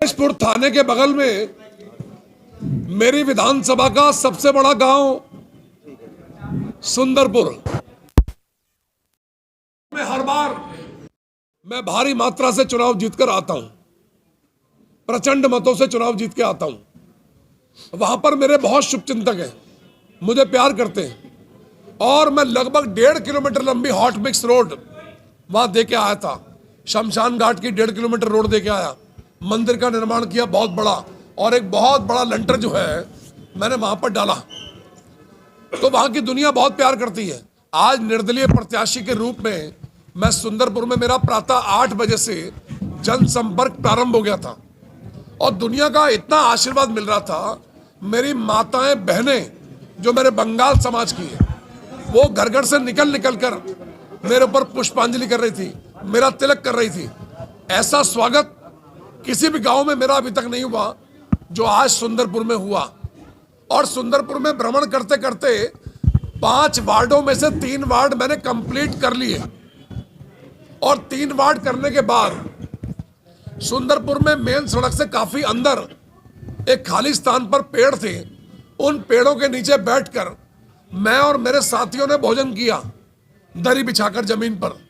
जशपुर थाने के बगल में मेरी विधानसभा का सबसे बड़ा गांव सुंदरपुर में हर बार मैं भारी मात्रा से चुनाव जीतकर आता हूं, प्रचंड मतों से चुनाव जीत के आता हूं। वहां पर मेरे बहुत शुभचिंतक हैं, मुझे प्यार करते हैं और मैं लगभग 1.5 किलोमीटर लंबी हॉट मिक्स रोड वहां दे के आया था। शमशान घाट की 1.5 किलोमीटर रोड दे के आया, मंदिर का निर्माण किया बहुत बड़ा, और एक बहुत बड़ा लंटर जो है मैंने वहां पर डाला। तो वहां की दुनिया बहुत प्यार करती है। आज निर्दलीय प्रत्याशी के रूप में मैं सुंदरपुर में, मेरा प्रातः 8 बजे से जनसंपर्क प्रारंभ हो गया था और दुनिया का इतना आशीर्वाद मिल रहा था। मेरी माताएं बहनें जो मेरे बंगाल समाज की है, वो घर घर से निकल कर मेरे ऊपर पुष्पांजलि कर रही थी, मेरा तिलक कर रही थी। ऐसा स्वागत किसी भी गांव में मेरा अभी तक नहीं हुआ जो आज सुंदरपुर में हुआ। और सुंदरपुर में भ्रमण करते करते 5 वार्डों में से 3 वार्ड मैंने कंप्लीट कर लिए और 3 वार्ड करने के बाद सुंदरपुर में मेन सड़क से काफी अंदर एक खाली स्थान पर पेड़ थे। उन पेड़ों के नीचे बैठकर मैं और मेरे साथियों ने भोजन किया, दरी बिछाकर जमीन पर।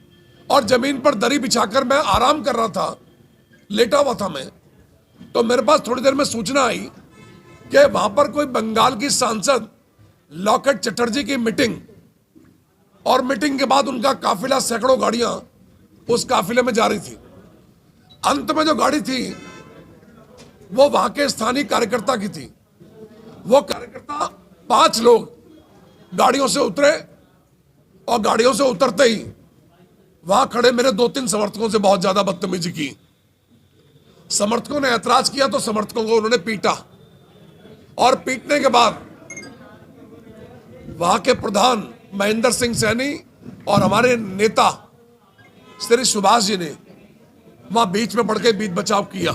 और जमीन पर दरी बिछाकर मैं आराम कर रहा था, लेटा हुआ था मैं। तो मेरे पास थोड़ी देर में सूचना आई कि वहां पर कोई बंगाल की सांसद लॉकेट चटर्जी की मीटिंग, और मीटिंग के बाद उनका काफिला, सैकड़ों गाड़ियां उस काफिले में जा रही थी। अंत में जो गाड़ी थी वो वहां के स्थानीय कार्यकर्ता की थी। वो कार्यकर्ता 5 लोग गाड़ियों से उतरे और गाड़ियों से उतरते ही वहां खड़े मेरे 2-3 समर्थकों से बहुत ज्यादा बदतमीजी की। समर्थकों ने ऐतराज किया तो समर्थकों को उन्होंने पीटा, और पीटने के बाद वहां के प्रधान महेंद्र सिंह सैनी और हमारे नेता श्री सुभाष जी ने वहां बीच में पड़ के बीच बचाव किया।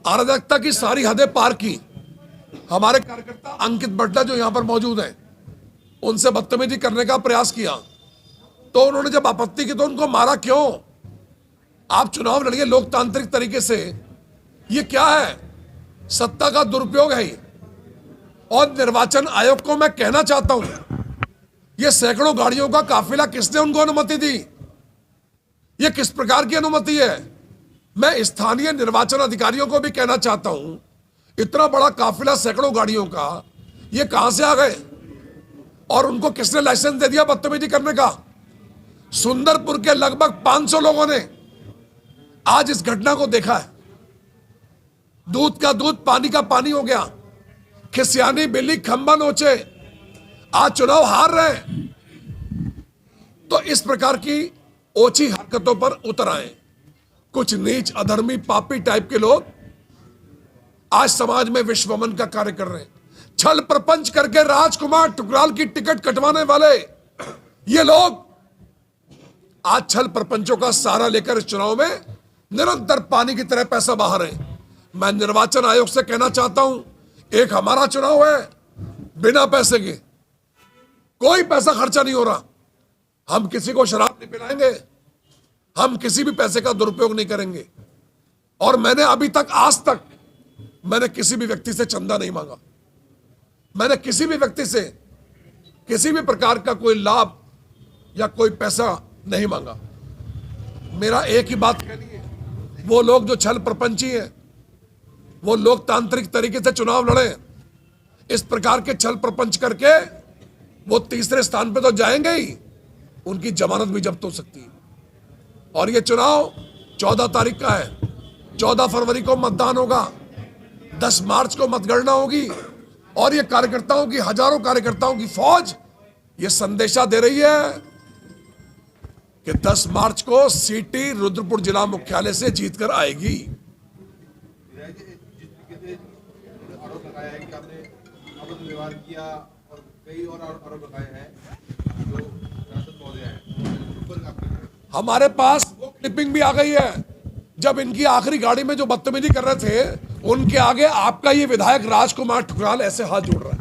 अराजकता की सारी हदें पार की। हमारे कार्यकर्ता अंकित बटला जो यहां पर मौजूद हैं, उनसे बदतमीजी करने का प्रयास किया। तो उन्होंने जब आपत्ति की तो उनको मारा क्यों? आप चुनाव लड़िए लोकतांत्रिक तरीके से, ये क्या है? सत्ता का दुरुपयोग है ये। और निर्वाचन आयोग को मैं कहना चाहता हूं, ये सैकड़ों गाड़ियों का काफिला किसने उनको अनुमति दी? ये किस प्रकार की अनुमति है? मैं स्थानीय निर्वाचन अधिकारियों को भी कहना चाहता हूं, इतना बड़ा काफिला सैकड़ों गाड़ियों का, ये कहां से आ गए और उनको किसने लाइसेंस दे दिया बदतमीजी करने का? सुंदरपुर के लगभग 500 लोगों ने आज इस घटना को देखा है। दूध का दूध पानी का पानी हो गया। खिसियानी बिल्ली खंबा नोचे, आज चुनाव हार रहे हैं। तो इस प्रकार की ओछी हरकतों पर उतर आए कुछ नीच अधर्मी पापी टाइप के लोग। आज समाज में विश्वमन का कार्य कर रहे हैं। छल प्रपंच करके राजकुमार टुकराल की टिकट कटवाने वाले ये लोग आज छल प्रपंचों का सहारा लेकर इस चुनाव में निरंतर पानी की तरह पैसा बहा रहे हैं। मैं निर्वाचन आयोग से कहना चाहता हूं, एक हमारा चुनाव है, बिना पैसे के, कोई पैसा खर्चा नहीं हो रहा। हम किसी को शराब नहीं पिलाएंगे, हम किसी भी पैसे का दुरुपयोग नहीं करेंगे। और मैंने अभी तक, आज तक मैंने किसी भी व्यक्ति से चंदा नहीं मांगा। मैंने किसी भी व्यक्ति से किसी भी प्रकार का कोई लाभ या कोई पैसा नहीं मांगा। मेरा एक ही बात कहनी है, वो लोग जो छल प्रपंची हैं, वो लोकतांत्रिक तरीके से चुनाव लड़े। इस प्रकार के छल प्रपंच करके वो तीसरे स्थान पे तो जाएंगे ही, उनकी जमानत भी जब्त हो सकती है। और ये चुनाव 14 तारीख का है। 14 फरवरी को मतदान होगा, 10 मार्च को मतगणना होगी। और ये कार्यकर्ताओं की, हजारों कार्यकर्ताओं की फौज ये संदेशा दे रही है कि 10 मार्च को सीटी रुद्रपुर जिला मुख्यालय से जीतकर आएगी। आरोप लगाया है कि आपने अवैध व्यवहार किया और कई और आरोप लगाए हैं जो सांसद महोदय हैं। हमारे पास वो क्लिपिंग भी आ गई है, जब इनकी आखिरी गाड़ी में जो बदतमीजी कर रहे थे, उनके आगे आपका ये विधायक राजकुमार ठुकराल ऐसे हाथ जोड़ रहा है।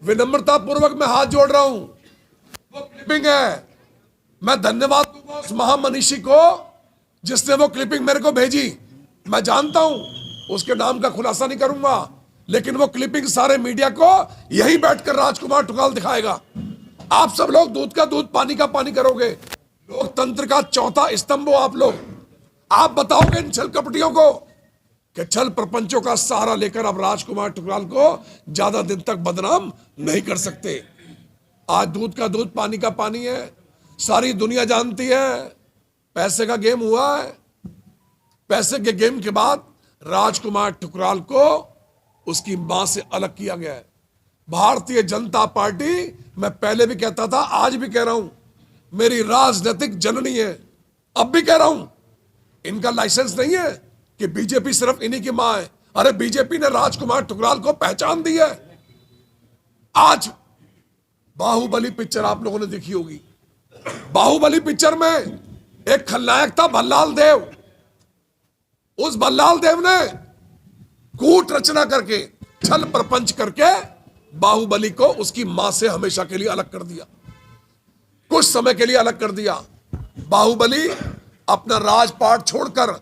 विनम्रता पूर्वक मैं हाथ जोड़ रहा हूं, वो क्लिपिंग है। मैं धन्यवाद दूंगा उस महामनीषी को जिसने वो क्लिपिंग मेरे को भेजी। मैं जानता हूं, उसके नाम का खुलासा नहीं करूंगा, लेकिन वो क्लिपिंग सारे मीडिया को यहीं बैठकर राजकुमार ठुकराल दिखाएगा। आप सब लोग दूध का दूध पानी का पानी करोगे। लोकतंत्र का चौथा स्तंभ हो आप लोग। आप बताओगे इन छल कपटियों को कि छल प्रपंचों का सहारा लेकर अब राजकुमार ठुकराल को ज्यादा दिन तक बदनाम नहीं कर सकते। आज दूध का दूध पानी का पानी है, सारी दुनिया जानती है। पैसे का गेम हुआ है। पैसे के गेम के बाद राजकुमार ठुकराल को उसकी मां से अलग किया गया है। भारतीय जनता पार्टी, मैं पहले भी कहता था, आज भी कह रहा हूं, मेरी राजनीतिक जननी है। अब भी कह रहा हूं, इनका लाइसेंस नहीं है कि बीजेपी सिर्फ इन्हीं की मां है। अरे बीजेपी ने राजकुमार ठुकराल को पहचान दी है। आज बाहुबली पिक्चर आप लोगों ने देखी होगी। बाहुबली पिक्चर में एक खलनायक था भल्लाल देव। उस भल्लाल देव ने कूट रचना करके, छल प्रपंच करके बाहुबली को उसकी मां से हमेशा के लिए अलग कर दिया, कुछ समय के लिए अलग कर दिया। बाहुबली अपना राजपाट छोड़कर,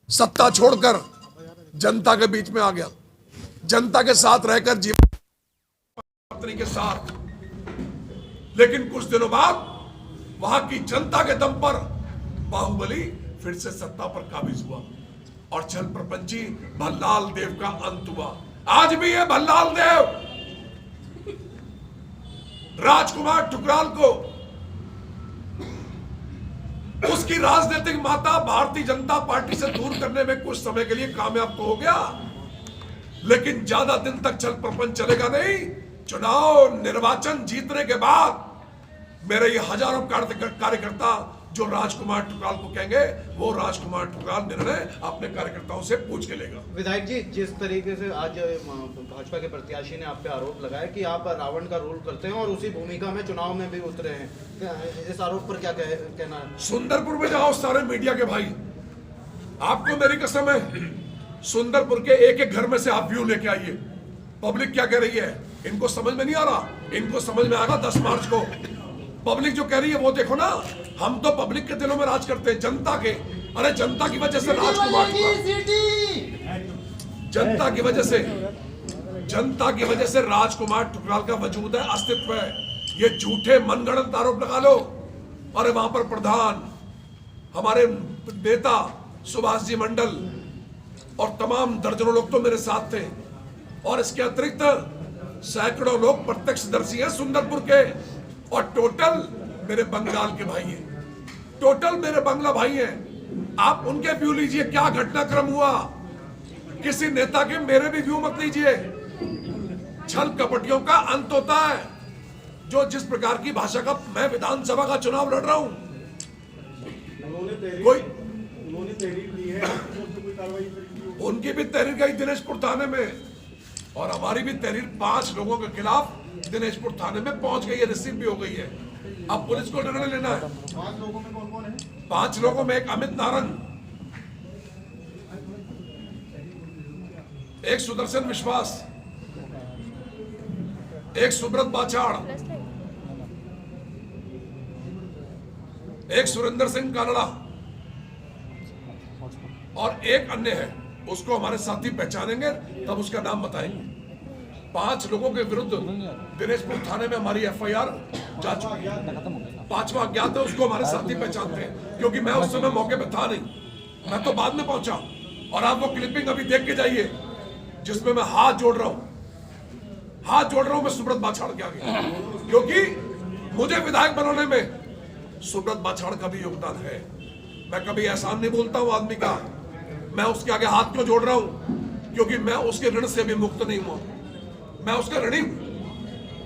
सत्ता छोड़कर जनता के बीच में आ गया, जनता के साथ रहकर जीवन पत्नी के साथ। लेकिन कुछ दिनों बाद वहां की जनता के दम पर बाहुबली फिर से सत्ता पर काबिज हुआ और छल प्रपंची भल्लाल देव का अंत हुआ। आज भी है भल्लाल देव राजकुमार ठुकराल को उसकी राजनीतिक माता भारतीय जनता पार्टी से दूर करने में कुछ समय के लिए कामयाब तो हो गया, लेकिन ज्यादा दिन तक छल प्रपंच चलेगा नहीं। चुनाव निर्वाचन जीतने के बाद मेरे ये हजारों कार्यकर्ता जो राजकुमार ठुकराल को कहेंगे, वो राजकुमार ठुकराल निर्णय अपने कार्यकर्ताओं से पूछ के लेगा। विधायक जी, जिस तरीके से आज भाजपा के प्रत्याशी ने आप पे आरोप लगाया कि आप रावण का रोल करते हैं और उसी भूमिका में चुनाव में भी उतरे हैं, इस आरोप पर क्या कहना है? सुंदरपुर में जाओ सारे मीडिया के भाई, आपको मेरी कसम है, सुंदरपुर के एक एक घर में से आप व्यू लेके आइए। पब्लिक क्या कह रही है, इनको समझ में नहीं आ रहा, इनको समझ में आएगा 10 मार्च को। पब्लिक जो कह रही है वो देखो ना। हम तो पब्लिक के दिलों में राज करते हैं, जनता के। अरे जनता की वजह से राजकुमार, जनता की वजह से राजकुमार ठुकराल का वजूद है, अस्तित्व है। ये झूठे मनगढ़ंत आरोप लगा लो। अरे वहां पर प्रधान, हमारे नेता सुभाष जी मंडल और तमाम दर्जनों लोग तो मेरे साथ थे, और इसके अतिरिक्त सैकड़ों लोग प्रत्यक्षदर्शी हैं सुंदरपुर के, और टोटल मेरे बंगाल के भाई हैं, टोटल मेरे बंगला भाई हैं। आप उनके व्यू लीजिए, क्या घटनाक्रम हुआ। किसी नेता के मेरे भी व्यू मत लीजिए। छल कपटियों का अंत होता है। जो जिस प्रकार की भाषा का, मैं विधानसभा का चुनाव लड़ रहा हूं, कोई उनकी भी तहरीर गई दिनेशपुर थाने में, और हमारी भी तहरीर 5 लोगों के खिलाफ दिनेशपुर थाने में पहुंच गई है, रिसीव भी हो गई है। अब पुलिस को निर्णय लेना है। 5 लोगों में कौन कौन है? 5 लोगों में एक अमित नारंग, एक सुदर्शन विश्वास, एक सुब्रत बाछाड़, एक सुरेंद्र सिंह कानड़ा, और एक अन्य है, उसको हमारे साथी पहचानेंगे तब उसका नाम बताएंगे। 5 लोगों के विरुद्ध दिनेशपुर थाने में हमारी FIR जा चुकी है। 5वां अज्ञात है, उसको हमारे साथी पहचानते हैं, क्योंकि मैं उस समय मौके पे था नहीं, मैं तो बाद में पहुंचा। और आप वो क्लिपिंग अभी देख के जाइए जिसमें मैं हाथ जोड़ रहा हूं मैं सुब्रत बाछाड़ के आगे, क्योंकि मुझे विधायक बनाने में सुब्रत बाछाड़ का भी योगदान है। मैं कभी एहसान नहीं बोलता हूं आदमी का, मैं उसके आगे हाथ क्यों जोड़ रहा हूं, क्योंकि मैं उसके ऋण से भी मुक्त नहीं हुआ, मैं उसका ऋणी हूं।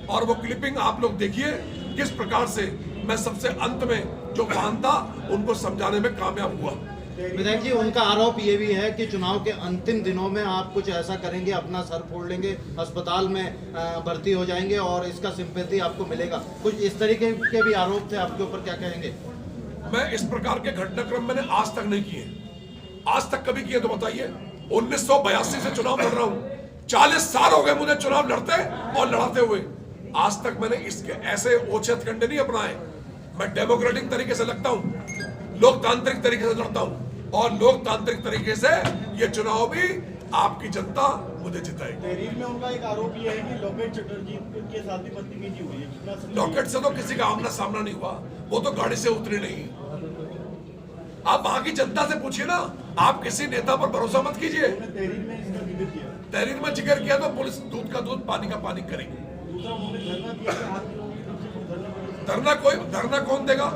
और वो क्लिपिंग आप लोग देखिए किस प्रकार से मैं सबसे अंत में जो फान था उनको समझाने में कामयाब हुआ। विधायक जी, उनका आरोप ये भी है कि चुनाव के अंतिम दिनों में आप कुछ ऐसा करेंगे, अपना सर फोड़ लेंगे, अस्पताल में भर्ती हो जाएंगे और इसका सिंपैथी आपको मिलेगा। कुछ इस तरीके के भी आरोप थे आपके ऊपर, क्या कहेंगे? मैं इस प्रकार के घटनाक्रम मैंने आज तक नहीं किए, आज तक कभी किए तो बताइए। 1982 से चुनाव लड़ रहा हूं, 40 साल हो गए मुझे चुनाव लड़ते और लड़ाते हुए। आज तक मैंने इसके ऐसे ओछत कंडे नहीं अपनाए। मैं डेमोक्रेटिक तरीके से लगता हूं, लोकतांत्रिक तरीके से लड़ता हूं। और लोकतांत्रिक तरीके से ये चुनाव भी आपकी जनता मुझे जिताएगी। तहरीर में उनका एक आरोप यह है कि लॉकेट चटर्जी के साथ भी बदतमीजी हुई है। लॉकेट से तो किसी का आमना सामना नहीं हुआ, वो तो गाड़ी से उतरे नहीं। आप वहां की जनता से पूछिए ना, आप किसी नेता पर भरोसा मत कीजिए। तहरीर में इसका जिक्र किया, तहरीर में जिक्र किया तो पुलिस दूध का दूध पानी का पानी करेगी। दूसरा उन्होंने धरना दिया कि आप लोगों की तरफ से धरना धरना कौन देगा?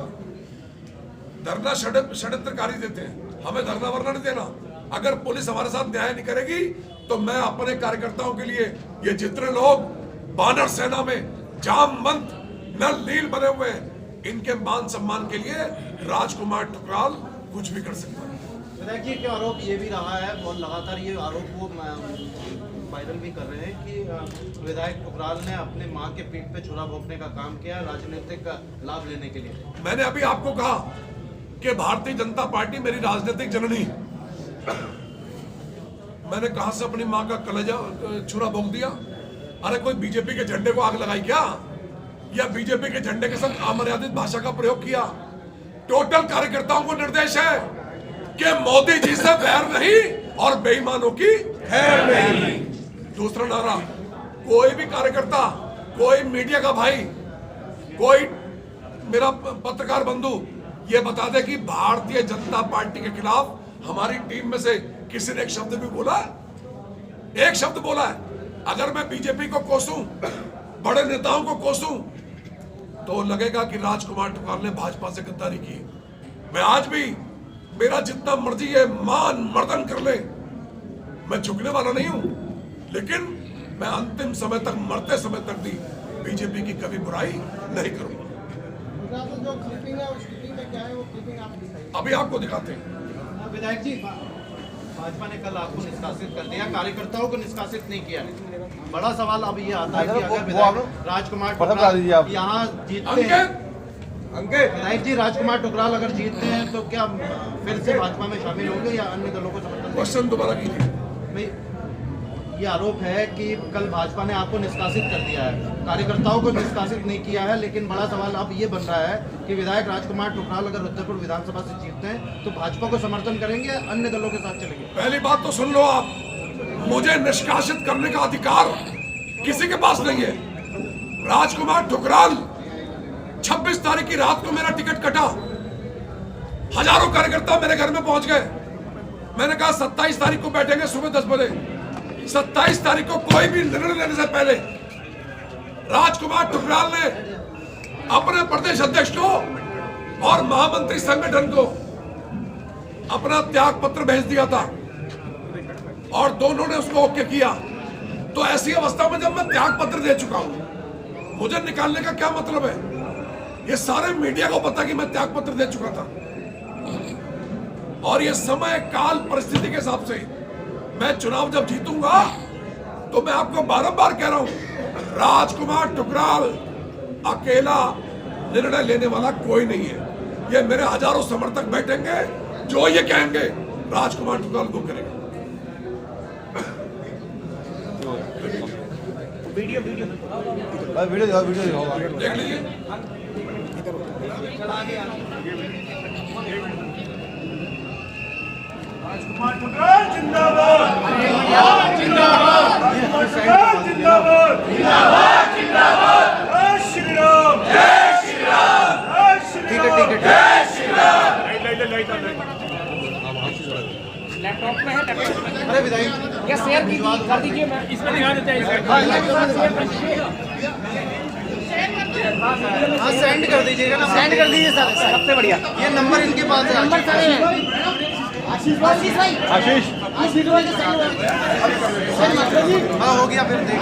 धरना षड्यंत्रकारी देते हैं, हमें धरना वरना नहीं देना। अगर पुलिस हमारे साथ न्याय नहीं करेगी तो मैं अपने कार्यकर्ताओं के लिए, ये जितने लोग बानर सेना में जामवंत नल नील बने हुए हैं, इनके मान सम्मान के लिए राजकुमार ठुकराल कुछ भी कर सकता है। विधायक जी का आरोप ये भी रहा है और लगातार ये आरोप वो वायरल भी कर रहे हैं कि विधायक ठुकराल ने अपने मां के पीठ पे छुरा भोंकने का काम किया राजनीतिक लाभ लेने के लिए। मैंने अभी आपको कहा कि भारतीय जनता पार्टी मेरी राजनीतिक जननी। मैंने कहा से अपनी मां का कलेजा छुरा भोंक दिया? अरे कोई बीजेपी के झंडे को आग लगाई क्या, या बीजेपी के झंडे के साथ अमर्यादित भाषा का प्रयोग किया? टोटल कार्यकर्ताओं को निर्देश है कि मोदी जी से बैर नहीं और बेईमानों की खैर नहीं। दूसरा नारा, कोई भी कार्यकर्ता, कोई मीडिया का भाई, कोई मेरा पत्रकार बंधु ये बता दे कि भारतीय जनता पार्टी के खिलाफ हमारी टीम में से किसी ने एक शब्द भी बोला है? एक शब्द बोला है? अगर मैं बीजेपी को कोसूं, बड़े नेताओं को कोसूं, तो लगेगा कि राजकुमार ठुकराल ने भाजपा से गद्दारी की। मैं आज भी, मेरा जितना मर्जी है मान मर्दन कर ले, मैं झुकने वाला नहीं हूं, लेकिन मैं अंतिम समय तक, मरते समय तक भी बीजेपी की कभी बुराई नहीं करूंगा। जो क्लिपिंग है, उस क्लिपिंग में क्या है, वो क्लिपिंग आप दिखाइए। अभी आपको दिखाते हैं। विधायक जी, भाजपा ने कल आपको निष्कासित कर दिया, कार्यकर्ताओं को निष्कासित नहीं किया। बड़ा सवाल अब ये आता है कि अगर विधायक राजकुमार ठुकराल यहाँ जीतते हैं, विधायक जी राजकुमार ठुकराल अगर जीतते हैं तो क्या फिर से भाजपा में शामिल होंगे या अन्य दलों को समर्थन? क्वेश्चन दोबारा कीजिए। भाई, ये आरोप है कि कल भाजपा ने आपको निष्कासित कर दिया है, कार्यकर्ताओं को निष्कासित नहीं किया है, लेकिन बड़ा सवाल अब ये बन रहा है कि विधायक राजकुमार ठुकराल अगर रुद्रपुर विधानसभा से जीतते हैं तो भाजपा को समर्थन करेंगे या अन्य दलों के साथ चलेंगे? पहली बात तो सुन लो आप, मुझे निष्कासित करने का अधिकार किसी के पास नहीं है। राजकुमार ठुकराल 26 तारीख की रात को मेरा टिकट कटा, हजारों कार्यकर्ता मेरे घर में पहुंच गए। मैंने कहा 27 तारीख को बैठेंगे सुबह 10 बजे। 27 तारीख को कोई भी निर्णय लेने से पहले राजकुमार ठुकराल ने अपने प्रदेश अध्यक्ष को और महामंत्री संगठन को अपना त्याग पत्र भेज दिया था और दोनों ने उसको ओके किया। तो ऐसी अवस्था में जब मैं त्याग पत्र दे चुका हूं, मुझे निकालने का क्या मतलब है? ये सारे मीडिया को पता कि मैं त्याग पत्र दे चुका था, और ये समय काल परिस्थिति के हिसाब से मैं चुनाव जब जीतूंगा तो मैं आपको बारंबार कह रहा हूं, राजकुमार ठुकराल अकेला निर्णय लेने वाला कोई नहीं है। ये मेरे हजारों समर्थक बैठेंगे, जो ये कहेंगे राजकुमार ठुकराल को करेंगे। वीडियो देख लीजिए। राजकुमार ठुकराल जिंदाबाद, जिंदाबाद, जिंदाबाद, जिंदाबाद, जिंदाबाद, जय श्री राम, जय श्री राम, जय श्री राम, जय श्री राम। लैपटॉप में है, लैपटॉप में। अरे विधायक या शेयर कर दीजिए, मैं इसमें दिखा देते हैं। हाँ सेंड कर दीजिएगा ना, सेंड कर दीजिए सर, सबसे बढ़िया। ये नंबर इनके पास है। नंबर सारे हैं। आशीष भाई, आशीष भाई के सेंड हाँ हो गया, फिर देख